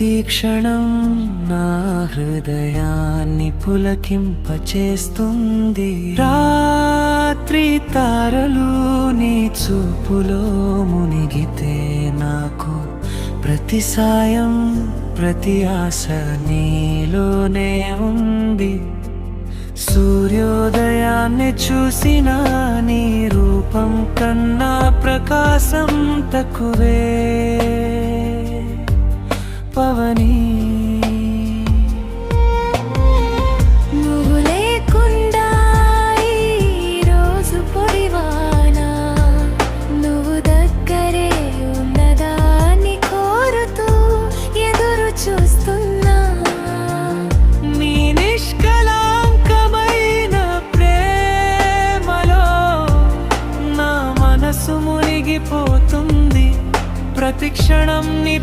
ప్రతి క్షణం నా హృదయాన్ని పులకింపచేస్తుంది. రాత్రి తారలు నీ చూపులో మునిగితే నాకు ప్రతి సాయం ప్రతి ఆశ నీలోనే ఉంది. సూర్యోదయాన్ని చూసిన నీ రూపం కన్నా ప్రకాశం తక్కువే. పవని నువ్వు లేకుండా ఈ రోజు పొడివానా, నువ్వు దగ్గరే ఉన్నదాన్ని కోరుతూ ఎదురు చూస్తున్నా. నీ నిష్కళంకమైన ప్రేమలో నా మనసు మునిగిపోతుంది. ప్రతి క్షణం నీ